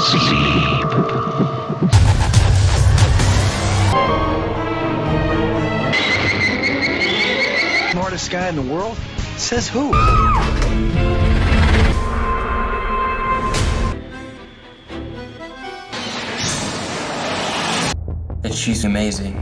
Sleep. Smartest guy in the world? Says who? That she's amazing.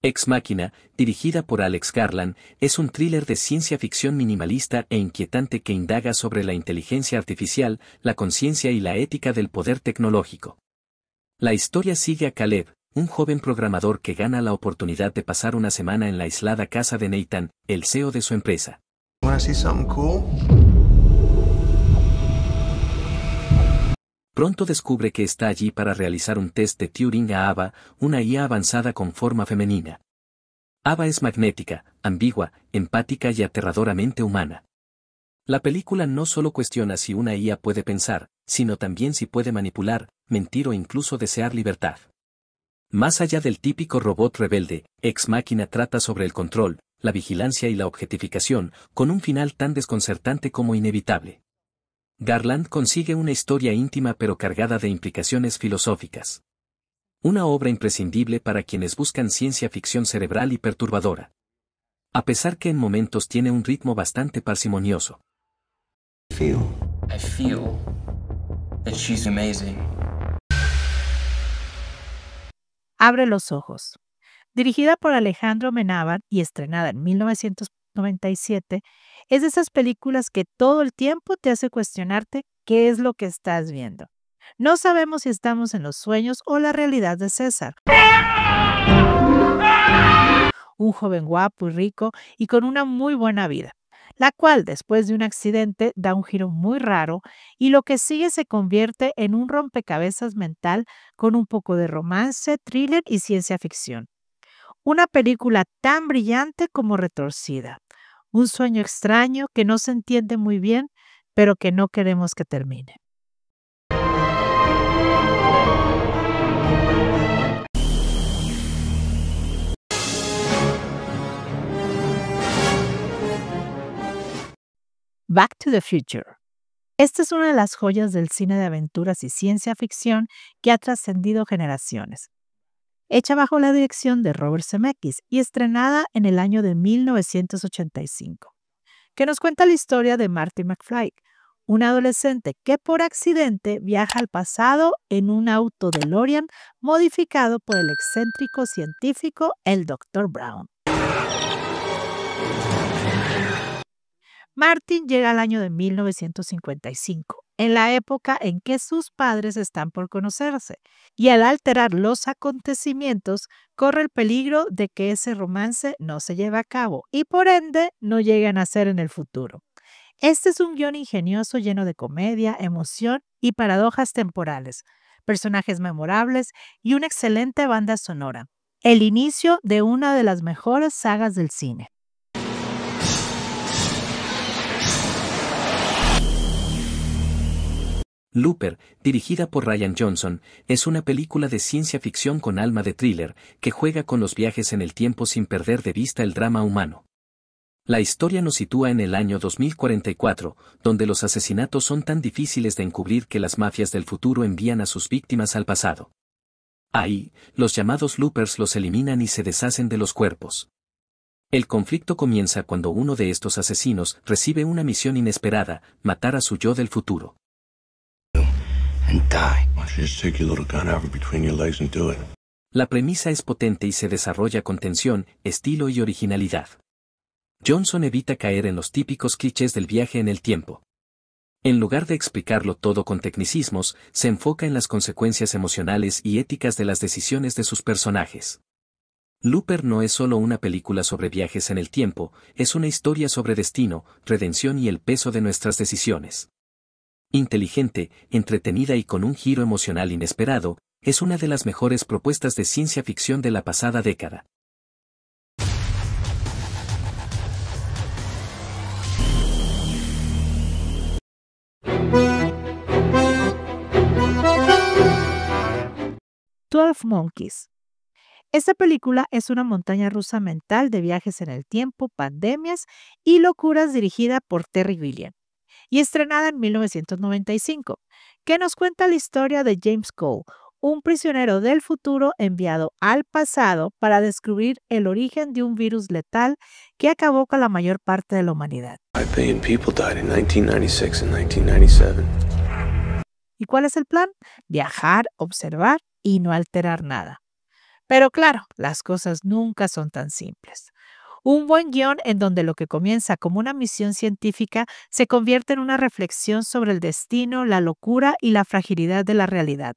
Ex Machina, dirigida por Alex Garland, es un thriller de ciencia ficción minimalista e inquietante que indaga sobre la inteligencia artificial, la conciencia y la ética del poder tecnológico. La historia sigue a Caleb, un joven programador que gana la oportunidad de pasar una semana en la aislada casa de Nathan, el CEO de su empresa. Wanna see something cool? Pronto descubre que está allí para realizar un test de Turing a Ava, una IA avanzada con forma femenina. Ava es magnética, ambigua, empática y aterradoramente humana. La película no solo cuestiona si una IA puede pensar, sino también si puede manipular, mentir o incluso desear libertad. Más allá del típico robot rebelde, Ex Machina trata sobre el control, la vigilancia y la objetificación, con un final tan desconcertante como inevitable. Garland consigue una historia íntima pero cargada de implicaciones filosóficas. Una obra imprescindible para quienes buscan ciencia ficción cerebral y perturbadora. A pesar que en momentos tiene un ritmo bastante parsimonioso. I feel that she's amazing. Abre los ojos. Dirigida por Alejandro Amenábar y estrenada en 1997, es de esas películas que todo el tiempo te hace cuestionarte qué es lo que estás viendo. No sabemos si estamos en los sueños o la realidad de César. Un joven guapo y rico y con una muy buena vida, la cual después de un accidente da un giro muy raro y lo que sigue se convierte en un rompecabezas mental con un poco de romance, thriller y ciencia ficción. Una película tan brillante como retorcida. Un sueño extraño que no se entiende muy bien, pero que no queremos que termine. Back to the Future. Esta es una de las joyas del cine de aventuras y ciencia ficción que ha trascendido generaciones. Hecha bajo la dirección de Robert Zemeckis y estrenada en el año de 1985, que nos cuenta la historia de Marty McFly, un adolescente que por accidente viaja al pasado en un auto DeLorean modificado por el excéntrico científico el Dr. Brown. Martin llega al año de 1955, en la época en que sus padres están por conocerse, y al alterar los acontecimientos, corre el peligro de que ese romance no se lleve a cabo y por ende no llegue a nacer en el futuro. Este es un guión ingenioso lleno de comedia, emoción y paradojas temporales, personajes memorables y una excelente banda sonora. El inicio de una de las mejores sagas del cine. Looper, dirigida por Rian Johnson, es una película de ciencia ficción con alma de thriller, que juega con los viajes en el tiempo sin perder de vista el drama humano. La historia nos sitúa en el año 2044, donde los asesinatos son tan difíciles de encubrir que las mafias del futuro envían a sus víctimas al pasado. Ahí, los llamados loopers los eliminan y se deshacen de los cuerpos. El conflicto comienza cuando uno de estos asesinos recibe una misión inesperada, matar a su yo del futuro. La premisa es potente y se desarrolla con tensión, estilo y originalidad. Johnson evita caer en los típicos clichés del viaje en el tiempo. En lugar de explicarlo todo con tecnicismos, se enfoca en las consecuencias emocionales y éticas de las decisiones de sus personajes. Looper no es solo una película sobre viajes en el tiempo, es una historia sobre destino, redención y el peso de nuestras decisiones. Inteligente, entretenida y con un giro emocional inesperado, es una de las mejores propuestas de ciencia ficción de la pasada década. Twelve Monkeys. Esta película es una montaña rusa mental de viajes en el tiempo, pandemias y locuras dirigida por Terry Gilliam y estrenada en 1995, que nos cuenta la historia de James Cole, un prisionero del futuro enviado al pasado para descubrir el origen de un virus letal que acabó con la mayor parte de la humanidad. 5 billion people died in 1996 and 1997. ¿Y cuál es el plan? Viajar, observar y no alterar nada. Pero claro, las cosas nunca son tan simples. Un buen guión en donde lo que comienza como una misión científica se convierte en una reflexión sobre el destino, la locura y la fragilidad de la realidad.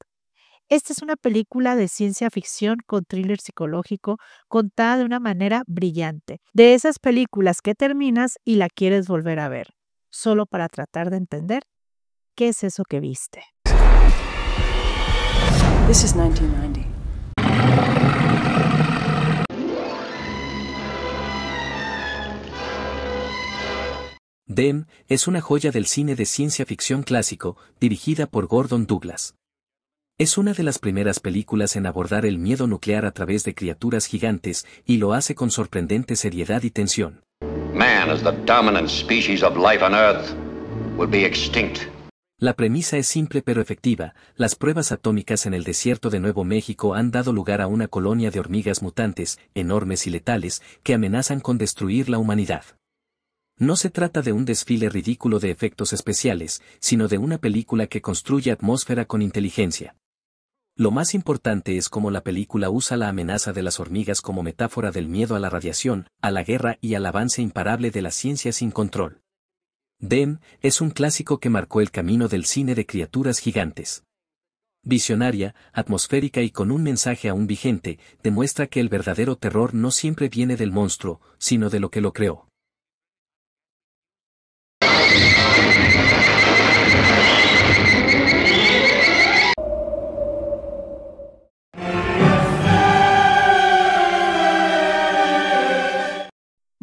Esta es una película de ciencia ficción con thriller psicológico contada de una manera brillante. De esas películas que terminas y la quieres volver a ver, solo para tratar de entender qué es eso que viste. This is 1990. Them es una joya del cine de ciencia ficción clásico, dirigida por Gordon Douglas. Es una de las primeras películas en abordar el miedo nuclear a través de criaturas gigantes y lo hace con sorprendente seriedad y tensión. Man, as the dominant species of life on Earth, will be extinct. La premisa es simple pero efectiva. Las pruebas atómicas en el desierto de Nuevo México han dado lugar a una colonia de hormigas mutantes, enormes y letales, que amenazan con destruir la humanidad. No se trata de un desfile ridículo de efectos especiales, sino de una película que construye atmósfera con inteligencia. Lo más importante es cómo la película usa la amenaza de las hormigas como metáfora del miedo a la radiación, a la guerra y al avance imparable de la ciencia sin control. Them es un clásico que marcó el camino del cine de criaturas gigantes. Visionaria, atmosférica y con un mensaje aún vigente, demuestra que el verdadero terror no siempre viene del monstruo, sino de lo que lo creó.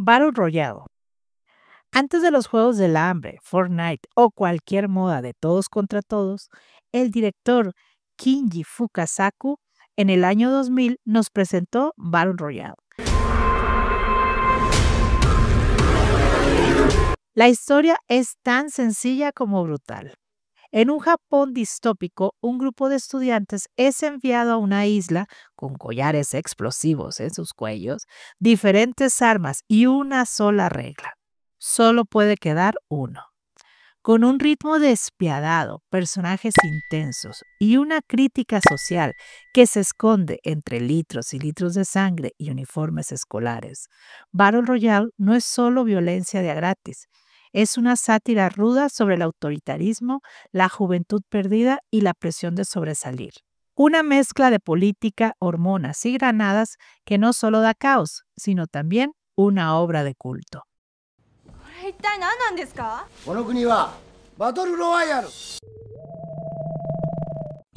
Battle Royale. Antes de los Juegos del Hambre, Fortnite o cualquier moda de todos contra todos, el director Kinji Fukasaku en el año 2000 nos presentó Battle Royale. La historia es tan sencilla como brutal. En un Japón distópico, un grupo de estudiantes es enviado a una isla con collares explosivos en sus cuellos, diferentes armas y una sola regla. Solo puede quedar uno. Con un ritmo despiadado, personajes intensos y una crítica social que se esconde entre litros y litros de sangre y uniformes escolares, Battle Royale no es solo violencia de a gratis. Es una sátira ruda sobre el autoritarismo, la juventud perdida y la presión de sobresalir. Una mezcla de política, hormonas y granadas que no solo da caos, sino también una obra de culto.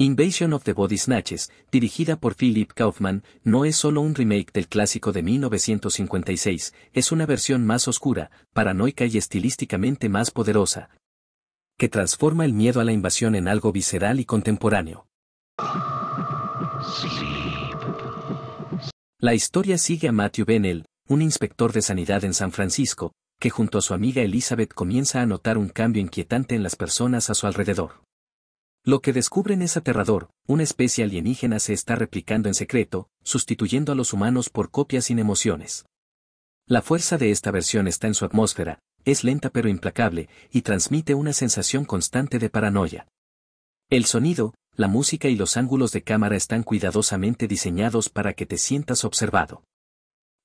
Invasion of the Body Snatchers, dirigida por Philip Kaufman, no es solo un remake del clásico de 1956, es una versión más oscura, paranoica y estilísticamente más poderosa, que transforma el miedo a la invasión en algo visceral y contemporáneo. La historia sigue a Matthew Bennell, un inspector de sanidad en San Francisco, que junto a su amiga Elizabeth comienza a notar un cambio inquietante en las personas a su alrededor. Lo que descubren es aterrador, una especie alienígena se está replicando en secreto, sustituyendo a los humanos por copias sin emociones. La fuerza de esta versión está en su atmósfera, es lenta pero implacable, y transmite una sensación constante de paranoia. El sonido, la música y los ángulos de cámara están cuidadosamente diseñados para que te sientas observado.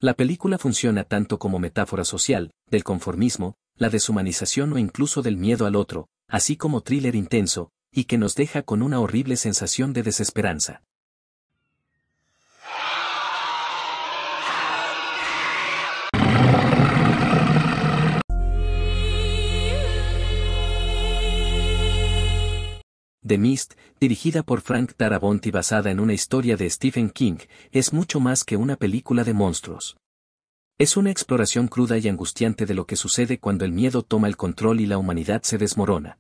La película funciona tanto como metáfora social, del conformismo, la deshumanización o incluso del miedo al otro, así como thriller intenso, y que nos deja con una horrible sensación de desesperanza. The Mist, dirigida por Frank Darabont y basada en una historia de Stephen King, es mucho más que una película de monstruos. Es una exploración cruda y angustiante de lo que sucede cuando el miedo toma el control y la humanidad se desmorona.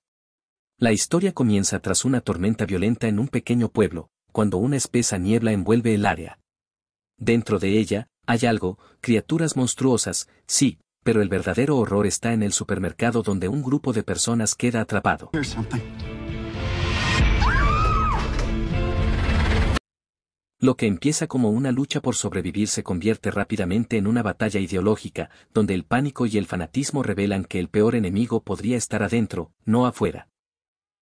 La historia comienza tras una tormenta violenta en un pequeño pueblo, cuando una espesa niebla envuelve el área. Dentro de ella, hay algo, criaturas monstruosas, sí, pero el verdadero horror está en el supermercado donde un grupo de personas queda atrapado. Lo que empieza como una lucha por sobrevivir se convierte rápidamente en una batalla ideológica, donde el pánico y el fanatismo revelan que el peor enemigo podría estar adentro, no afuera.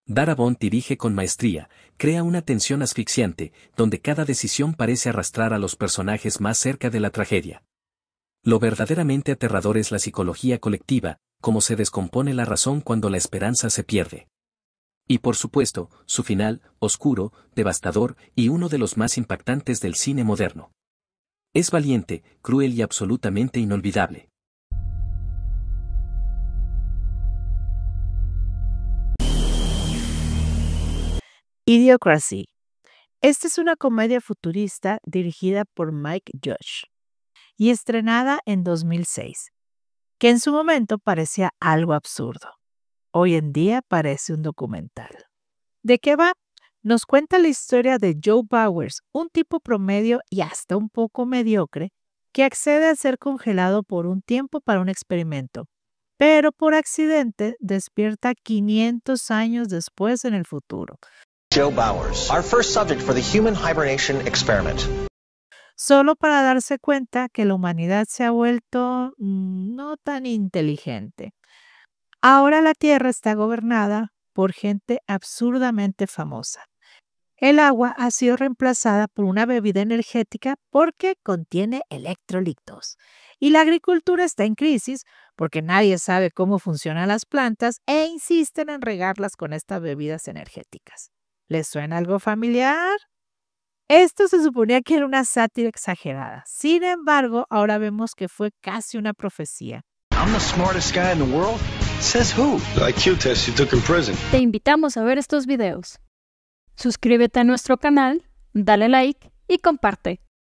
Darabont dirige con maestría, crea una tensión asfixiante, donde cada decisión parece arrastrar a los personajes más cerca de la tragedia. Lo verdaderamente aterrador es la psicología colectiva, cómo se descompone la razón cuando la esperanza se pierde. Y por supuesto, su final, oscuro, devastador y uno de los más impactantes del cine moderno. Es valiente, cruel y absolutamente inolvidable. Idiocracy. Esta es una comedia futurista dirigida por Mike Judge y estrenada en 2006, que en su momento parecía algo absurdo. Hoy en día parece un documental. ¿De qué va? Nos cuenta la historia de Joe Bowers, un tipo promedio y hasta un poco mediocre, que accede a ser congelado por un tiempo para un experimento, pero por accidente despierta 500 años después en el futuro. Joe Bowers, our first subject for the human hibernation experiment. Solo para darse cuenta que la humanidad se ha vuelto no tan inteligente. Ahora la Tierra está gobernada por gente absurdamente famosa. El agua ha sido reemplazada por una bebida energética porque contiene electrolitos. Y la agricultura está en crisis porque nadie sabe cómo funcionan las plantas e insisten en regarlas con estas bebidas energéticas. ¿Les suena algo familiar? Esto se suponía que era una sátira exagerada. Sin embargo, ahora vemos que fue casi una profecía. I'm the smartest guy in the world. Says who? The IQ test you took in prison. Te invitamos a ver estos videos. Suscríbete a nuestro canal, dale like y comparte.